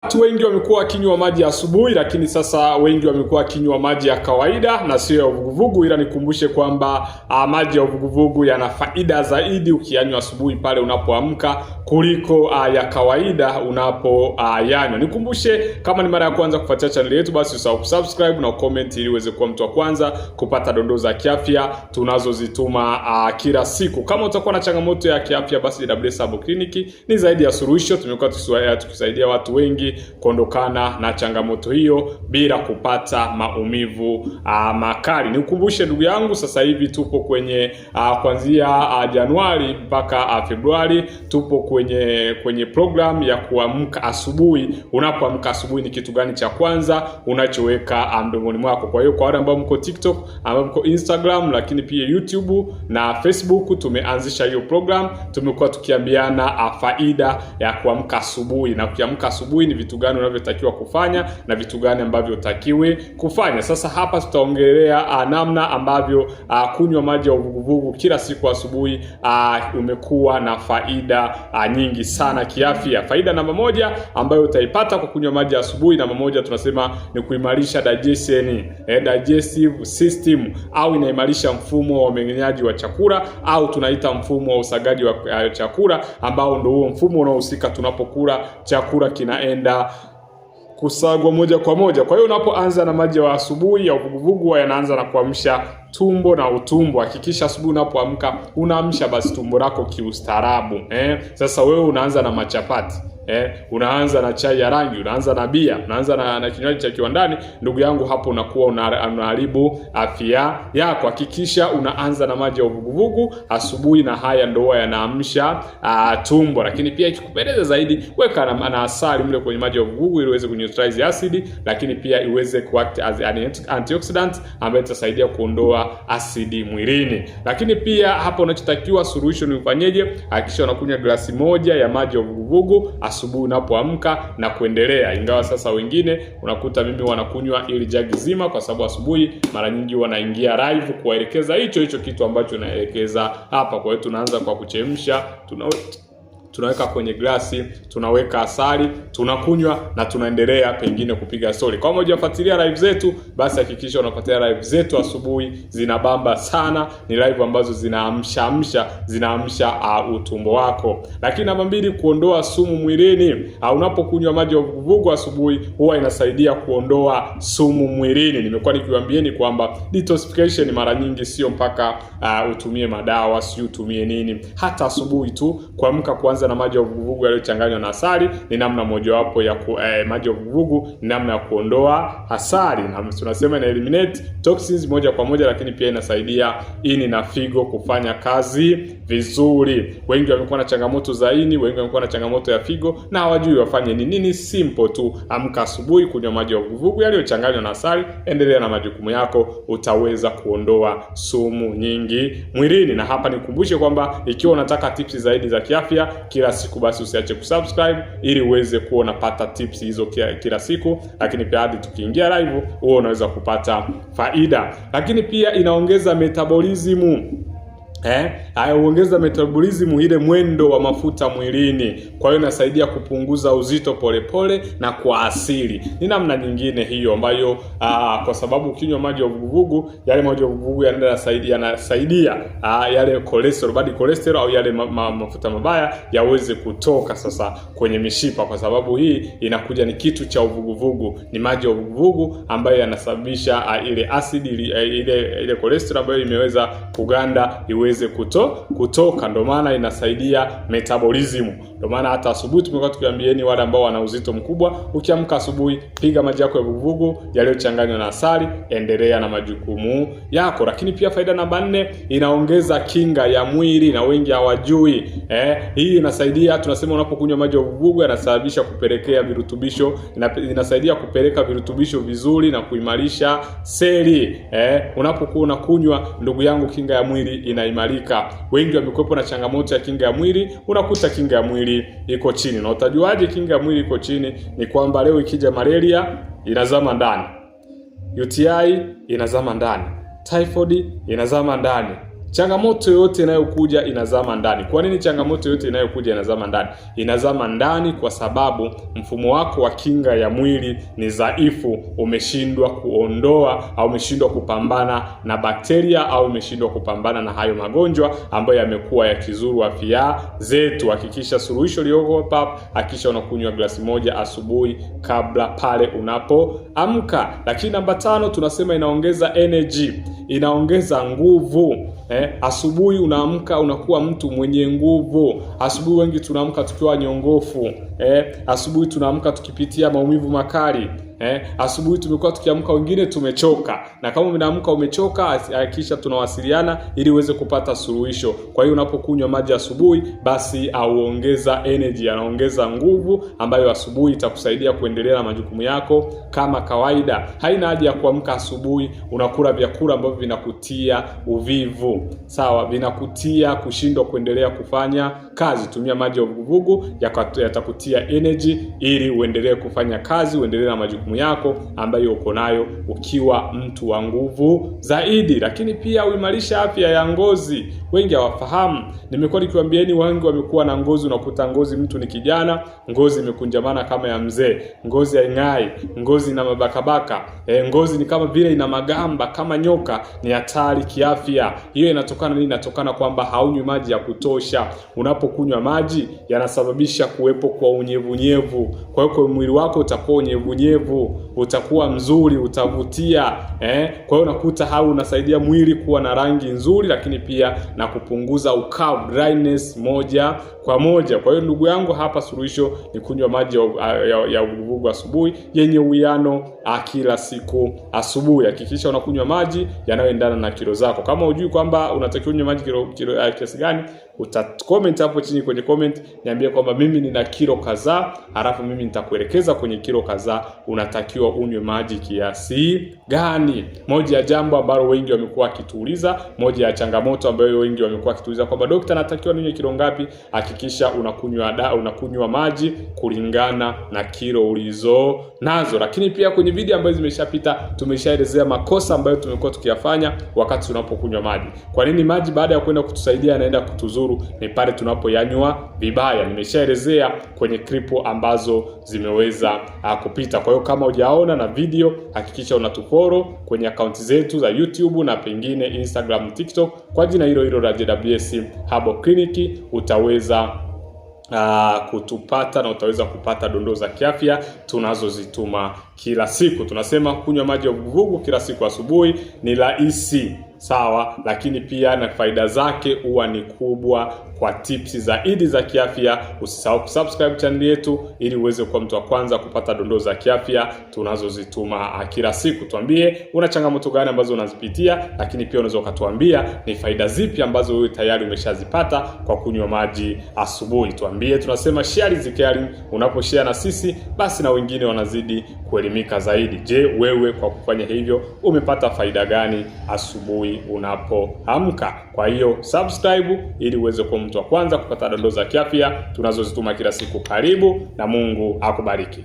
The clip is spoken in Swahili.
Watu wengi wamekuwa wakinywa maji ya asubuhi, lakini sasa wengi wamekuwa wakinywa maji ya kawaida na sio ya uvuguvugu. Ila nikumbushe kwamba maji ya uvuguvugu yana faida zaidi ukiyanywa asubuhi pale unapoamka kuliko ya kawaida unapoyanywa. Nikumbushe, kama ni mara ya kwanza kufuatia channel yetu, basi usahau kusubscribe na comment ili uweze kuwa mtu wa kwanza kupata dondoo za kiafya tunazozituma kila siku. Kama utakuwa na changamoto ya kiafya, basi JWS Herbal Clinic ni zaidi ya suluhisho. Tumekuwa tukisaidia watu wengi kuondokana na changamoto hiyo bila kupata maumivu makali. Nikukumbushe ndugu yangu, sasa hivi tupo kwenye kuanzia Januari mpaka Februari tupo kwenye program ya kuamka asubuhi. Unapoamka asubuhi, ni kitu gani cha kwanza unachoweka mdomoni mwako? Kwa hiyo kwa wale ambao mko TikTok, ambao mko Instagram, lakini pia YouTube na Facebook, tumeanzisha hiyo program. Tumekuwa tukiambiana faida ya kuamka asubuhi, na kuamka asubuhi ni vitu gani unavyotakiwa kufanya na vitu gani ambavyo utakiwe kufanya. Sasa hapa tutaongelea namna ambavyo kunywa maji ya uvuguvugu kila siku asubuhi umekuwa na faida nyingi sana kiafya. Faida namba moja ambayo utaipata kwa kunywa maji ya asubuhi, namba moja tunasema ni kuimarisha digestive system, au inaimarisha mfumo wa mmeng'enyaji wa chakula, au tunaita mfumo wa usagaji wa chakula, ambao ndio huo mfumo unaohusika tunapokula chakula kinaenda kusagwa moja kwa moja. Kwa hiyo unapoanza na maji ya asubuhi ya uvuguvugu, yanaanza na kuamsha tumbo na utumbo. Hakikisha asubuhi unapoamka unaamsha basi tumbo lako kiustaarabu. Sasa wewe unaanza na machapati, unaanza na chai ya rangi, unaanza na bia, unaanza na kinywaji cha kiwandani, ndugu yangu, hapo unakuwa unaharibu afya yako. Hakikisha unaanza na maji ya uvuguvugu asubuhi, na haya ndio yanaamsha tumbo. Lakini pia ikikupendeza zaidi, weka na asali mle kwenye maji ya uvuguvugu ili iweze kuneutralize acid, lakini pia iweze kuact as an antioxidant ambayo itasaidia kuondoa asidi mwilini. Lakini pia hapo unachotakiwa solution ufanyeje? Hakikisha unakunywa glasi moja ya maji ya uvuguvugu asubuhi unapoamka na kuendelea. Ingawa sasa wengine unakuta mimi wanakunywa ili jagi zima, kwa sababu asubuhi mara nyingi wanaingia live kuwaelekeza hicho kitu ambacho naelekeza hapa. Kwa hiyo tunaanza kwa kuchemsha, tunaweka kwenye glasi, tunaweka asali, tunakunywa na tunaendelea pengine kupiga story. Kama hujafuatilia live zetu, basi hakikisha unafuatilia live zetu asubuhi, zinabamba sana. Ni live ambazo zinaamsha utumbo wako. Lakini namba 2, kuondoa sumu mwilini. Unapokunywa maji ya uvuguvugu asubuhi, huwa inasaidia kuondoa sumu mwilini. Nimekuwa nikiwaambieni kwamba detoxification mara nyingi sio mpaka utumie madawa, sio utumie nini. Hata asubuhi tu kuamka kuanza na maji ya uvuguvugu yaliyochanganywa na asali ni namna mojawapo ya maji ya uvuguvugu ni namna ya kuondoa asali, na tunasema ina eliminate toxins moja kwa moja, lakini pia inasaidia ini na figo kufanya kazi vizuri. Wengi wamekuwa na changamoto za ini, wengi wamekuwa na changamoto ya figo na hawajui wafanye nini. Ni simple tu, amka asubuhi, kunywa maji ya uvuguvugu yaliyochanganywa na asali, endelea na majukumu yako, utaweza kuondoa sumu nyingi mwilini. Na hapa nikukumbushe kwamba ikiwa unataka tips zaidi za kiafya kila siku, basi usiache kusubscribe ili uweze kuwa unapata tips hizo kila siku. Lakini pia hadi tukiingia live wewe unaweza kupata faida. Lakini pia inaongeza metabolism. Huongeza metabolism, ile mwendo wa mafuta mwilini. Kwa hiyo inasaidia kupunguza uzito polepole na kwa asili. Ni namna nyingine hiyo ambayo kwa sababu ukinywa maji ya uvuguvugu, yale maji ya uvuguvugu yanasaidia yale cholesterol, bad cholesterol au yale mafuta mabaya yaweze kutoka sasa kwenye mishipa, kwa sababu hii inakuja ni kitu cha uvuguvugu. Ni maji ya uvuguvugu ambayo yanasababisha ile asidi, ile cholesterol ambayo imeweza kuganda iweze kutoka. Ndio maana inasaidia metabolism. Ndio maana hata asubuhi tumekuwa tukiambieni wale ambao wana uzito mkubwa, ukiamka asubuhi, piga maji yako ya uvuguvugu yaliyochanganywa na asali, endelea na majukumu yako. Lakini pia faida namba 4, inaongeza kinga ya mwili, na wengi hawajui. Hii inasaidia, tunasema unapokunywa maji ya uvuguvugu yanasababisha kupelekea virutubisho, inasaidia kupeleka virutubisho vizuri na kuimarisha seli. Unapokuwa unakunywa, ndugu yangu, kinga ya mwili inaimarika. Wengi wamekuwepo na changamoto ya kinga ya mwili, unakuta kinga ya mwili iko chini. Na utajuaje kinga ya mwili iko chini? Ni kwamba leo ikija malaria inazama ndani, UTI inazama ndani, typhoid inazama ndani, Changamoto yoyote inayokuja inazama ndani. Kwa nini changamoto yoyote inayokuja inazama ndani? Inazama ndani kwa sababu mfumo wako wa kinga ya mwili ni dhaifu, umeshindwa kuondoa au umeshindwa kupambana na bakteria au umeshindwa kupambana na hayo magonjwa ambayo yamekuwa yakizuru afya zetu. Hakikisha suluhisho liko hapa, hakikisha unakunywa glasi moja asubuhi kabla pale unapoamka. Lakini namba 5 tunasema inaongeza energy, inaongeza nguvu. Asubuhi unaamka unakuwa mtu mwenye nguvu. Asubuhi wengi tunaamka tukiwa nyongofu. Asubuhi tunaamka tukipitia maumivu makali. Asubuhi tumekuwa tukiamka wengine tumechoka. Na kama unaamka umechoka, hakikisha tunawasiliana ili uweze kupata suluhisho. Kwa hiyo unapokunywa maji asubuhi, basi auongeza energy, anaongeza nguvu ambayo asubuhi itakusaidia kuendelea na majukumu yako kama kawaida. Haina haja ya kuamka asubuhi unakula vyakula ambavyo vinakutia uvivu. Sawa, vinakutia kushindwa kuendelea kufanya kazi. Tumia maji ya uvuguvugu, yatakutia energy ili uendelee kufanya kazi, uendelee na majukumu yako ambayo uko nayo ukiwa mtu wa nguvu zaidi. Lakini pia uimarisha afya ya ngozi. Wengi hawafahamu. Nimekuwa nikiwaambieni wengi wamekuwa na ngozi, unakuta ngozi mtu ni kijana, ngozi imekunjamana kama ya mzee, ngozi haing'ai, ngozi ina mabakabaka, ngozi ni kama vile ina magamba kama nyoka. Ni hatari kiafya. Hiyo inatokana nini? Inatokana kwamba haunywi maji ya kutosha. Unapokunywa maji yanasababisha kuwepo kwa unyevunyevu. Kwa hiyo kwa mwili wako utakuwa unyevunyevu, utakuwa mzuri, utavutia. Kwa hiyo unakuta unasaidia mwili kuwa na rangi nzuri, lakini pia na kupunguza ukavu, dryness moja kwa moja. Kwa hiyo ndugu yangu, hapa suluhisho ni kunywa maji ya uvuguvugu asubuhi yenye uwiano kila siku asubuhi. Hakikisha unakunywa maji yanayoendana na kilo zako. Kama hujui kwamba unatakiwa unywe maji kilo kiasi gani, comment hapo chini kwenye comment, niambie kwamba mimi nina kilo kadhaa, halafu mimi nitakuelekeza kwenye kilo kadhaa unatakiwa unywe maji kiasi gani. Moja ya jambo ambalo wengi wamekuwa wakituuliza, moja ya changamoto ambayo wengi wamekuwa wakituuliza kwamba daktari, natakiwa ninywe kilo ngapi? Hakikisha unakunywa maji kulingana na kilo ulizo nazo. Lakini pia kwenye video ambazo zimeshapita tumeshaelezea makosa ambayo tumekuwa tukiyafanya wakati tunapokunywa maji. Kwa nini maji baada ya kwenda kutusaidia yanaenda kutuzuru? Ni pale tunapoyanywa vibaya. Nimeshaelezea kwenye klipu ambazo zimeweza kupita. Kwa hiyo kama hujaona na video, hakikisha unatufollow kwenye akaunti zetu za YouTube na pengine Instagram, TikTok kwa jina hilo hilo la JWS Herbal Clinic. Utaweza kutupata na utaweza kupata dondoo za kiafya tunazozituma kila siku. Tunasema kunywa maji ya uvuguvugu kila siku asubuhi ni rahisi, sawa, lakini pia na faida zake huwa ni kubwa. Kwa tips zaidi za kiafya, usisahau kusubscribe channel yetu ili uweze kuwa mtu wa kwanza kupata dondoo za kiafya tunazozituma kila siku. Tuambie una changamoto gani ambazo unazipitia, lakini pia unaweza ukatuambia ni faida zipi ambazo wewe tayari umeshazipata kwa kunywa maji asubuhi. Tuambie. Tunasema share is caring. Unaposhare na sisi, basi na wengine wanazidi kuelimika zaidi. Je, wewe kwa kufanya hivyo umepata faida gani asubuhi unapoamka? Kwa hiyo subscribe ili uweze kuwa mtu wa kwanza kupata dondoo za kiafya tunazozituma kila siku. Karibu na Mungu akubariki.